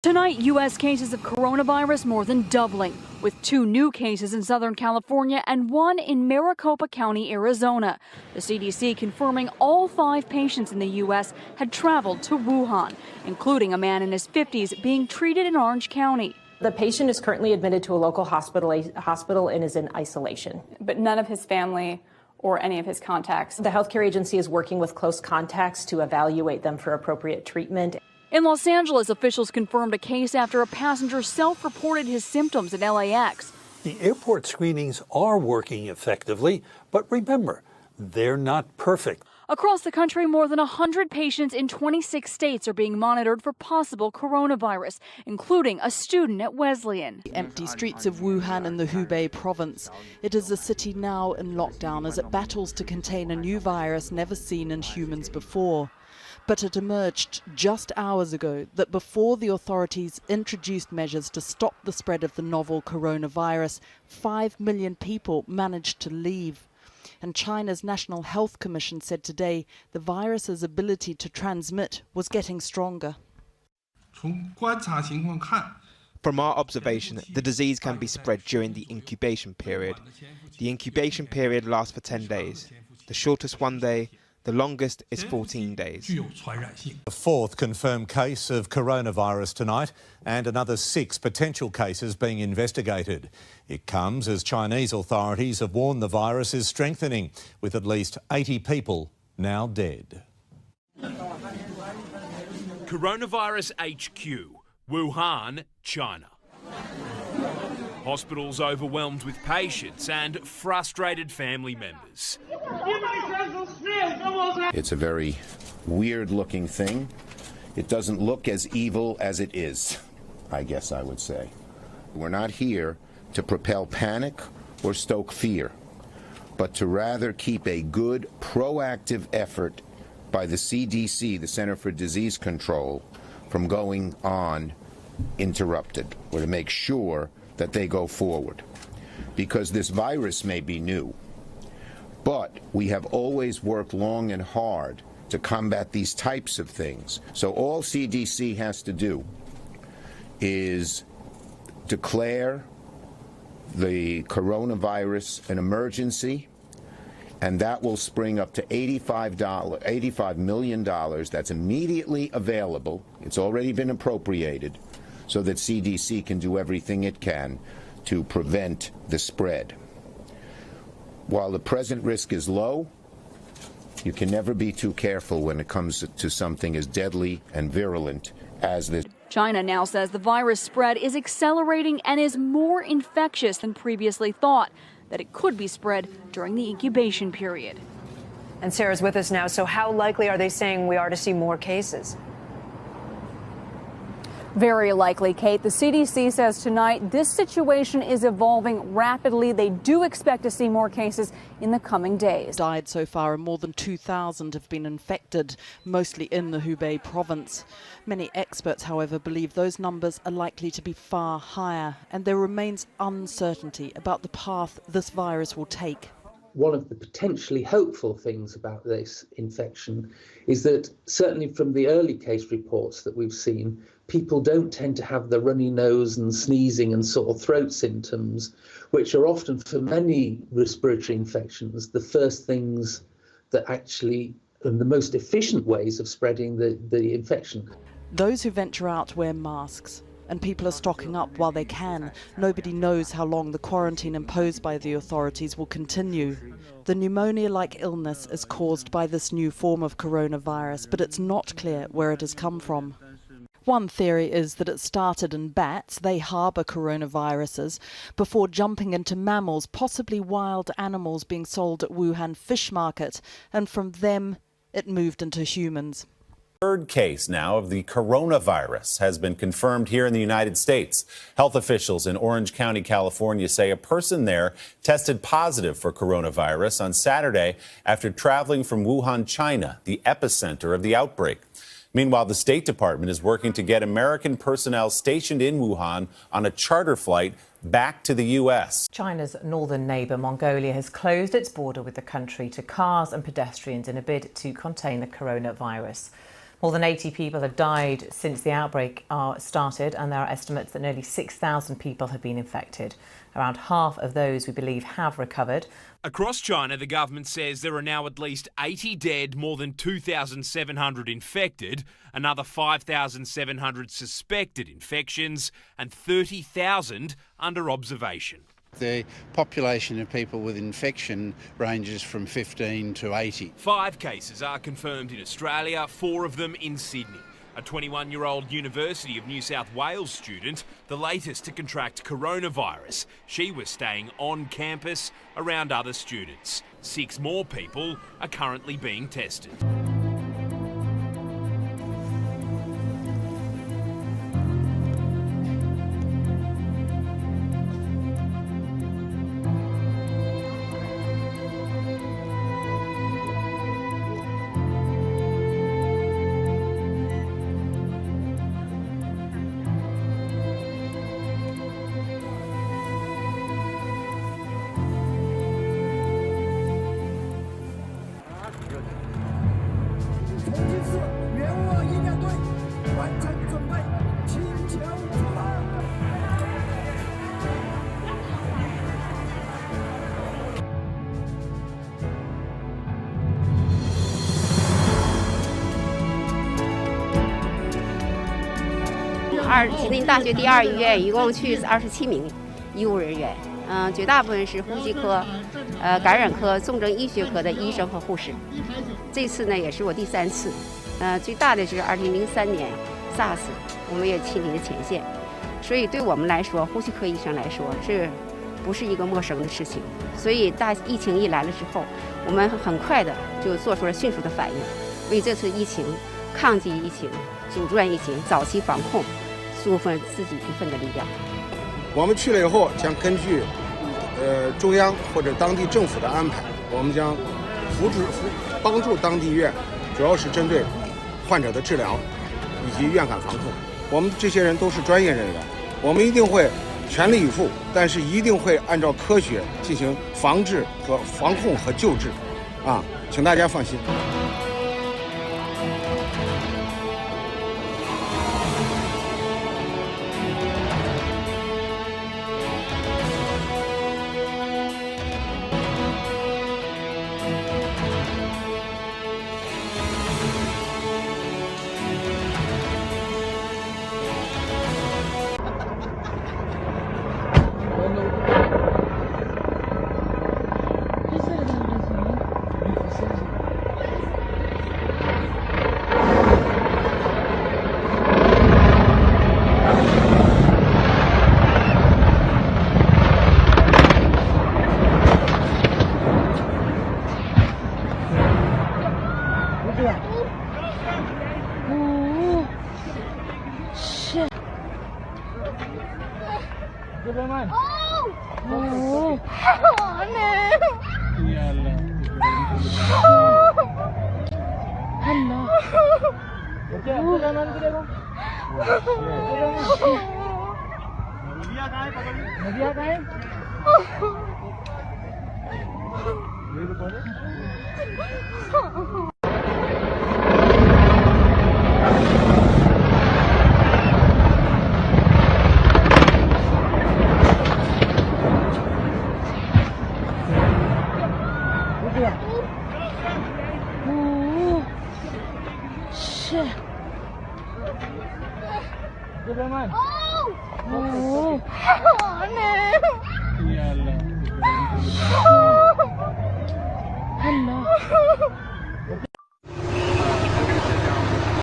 Tonight, U.S. cases of coronavirus more than doubling, with 2 new cases in Southern California and 1 in Maricopa County, Arizona. The CDC confirming all 5 patients in the U.S. had traveled to Wuhan, including a man in his 50s being treated in Orange County. The patient is currently admitted to a local hospital and is in isolation. But none of his family or any of his contacts. The healthcare agency is working with close contacts to evaluate them for appropriate treatment. In Los Angeles, officials confirmed a case after a passenger self-reported his symptoms at LAX. The airport screenings are working effectively, but remember, they're not perfect. Across the country, more than 100 patients in 26 states are being monitored for possible coronavirus, including a student at Wesleyan. The empty streets of Wuhan in the Hubei province. It is a city now in lockdown as it battles to contain a new virus never seen in humans before. But it emerged just hours ago that before the authorities introduced measures to stop the spread of the novel coronavirus, 5 million people managed to leave. And China's National Health Commission said today the virus's ability to transmit was getting stronger. From our observation, the disease can be spread during the incubation period. The incubation period lasts for 10 days. The shortest 1 day. The longest is 14 days. The 4th confirmed case of coronavirus tonight and another 6 potential cases being investigated. It comes as Chinese authorities have warned the virus is strengthening, with at least 80 people now dead. Coronavirus HQ, Wuhan, China. Hospitals overwhelmed with patients and frustrated family members. It's a very weird-looking thing. It doesn't look as evil as it is, I guess I would say. We're not here to propel panic or stoke fear, but to rather keep a good, proactive effort by the CDC, the Center for Disease Control, from going on interrupted, or to make sure that they go forward. Because this virus may be new, but we have always worked long and hard to combat these types of things. So all CDC has to do is declare the coronavirus an emergency, and that will spring up to $85 million that's immediately available. It's already been appropriated, so that CDC can do everything it can to prevent the spread. While the present risk is low, you can never be too careful when it comes to something as deadly and virulent as this. China now says the virus spread is accelerating and is more infectious than previously thought, that it could be spread during the incubation period. And Sarah's with us now. So how likely are they saying we are to see more cases? Very likely, Kate. The CDC says tonight this situation is evolving rapidly. They do expect to see more cases in the coming days. Died so far, and more than 2,000 have been infected, mostly in the Hubei province. Many experts, however, believe those numbers are likely to be far higher, and there remains uncertainty about the path this virus will take. One of the potentially hopeful things about this infection is that, certainly from the early case reports that we've seen, people don't tend to have the runny nose and sneezing and sore throat symptoms, which are often, for many respiratory infections, the first things that actually, and the most efficient ways of spreading the infection. Those who venture out wear masks, and people are stocking up while they can. Nobody knows how long the quarantine imposed by the authorities will continue. The pneumonia-like illness is caused by this new form of coronavirus, but it's not clear where it has come from. One theory is that it started in bats, they harbour coronaviruses, before jumping into mammals, possibly wild animals being sold at Wuhan fish market, and from them it moved into humans. Third case now of the coronavirus has been confirmed here in the United States. Health officials in Orange County, California say a person there tested positive for coronavirus on Saturday after traveling from Wuhan, China, the epicenter of the outbreak. Meanwhile, the State Department is working to get American personnel stationed in Wuhan on a charter flight back to the U.S. China's northern neighbour, Mongolia, has closed its border with the country to cars and pedestrians in a bid to contain the coronavirus. More than 80 people have died since the outbreak started, and there are estimates that nearly 6,000 people have been infected. Around half of those, we believe, have recovered. Across China, the government says there are now at least 80 dead, more than 2,700 infected, another 5,700 suspected infections, and 30,000 under observation. The population of people with infection ranges from 15 to 80. 5 cases are confirmed in Australia, 4 of them in Sydney. A 21-year-old University of New South Wales student, the latest to contract coronavirus. She was staying on campus around other students. 6 more people are currently being tested.吉林大学第2医院一共去27名医务人员，绝大部分是呼吸科、感染科、重症医学科的医生和护士。这次呢也是我第3次，最大的是2003年 SARS， 我们也亲临前线，所以对我们来说，呼吸科医生来说，这不是一个陌生的事情。所以大疫情一来了之后，我们很快的就做出了迅速的反应，为这次疫情抗击疫情、阻断疫情、早期防控。出份自己一份的力量。我们去了以后，将根据中央或者当地政府的安排，我们将帮助当地医院，主要是针对患者的治疗以及院感防控。我们这些人都是专业人员，我们一定会全力以赴，但是一定会按照科学进行防治和防控和救治，请大家放心。Oh!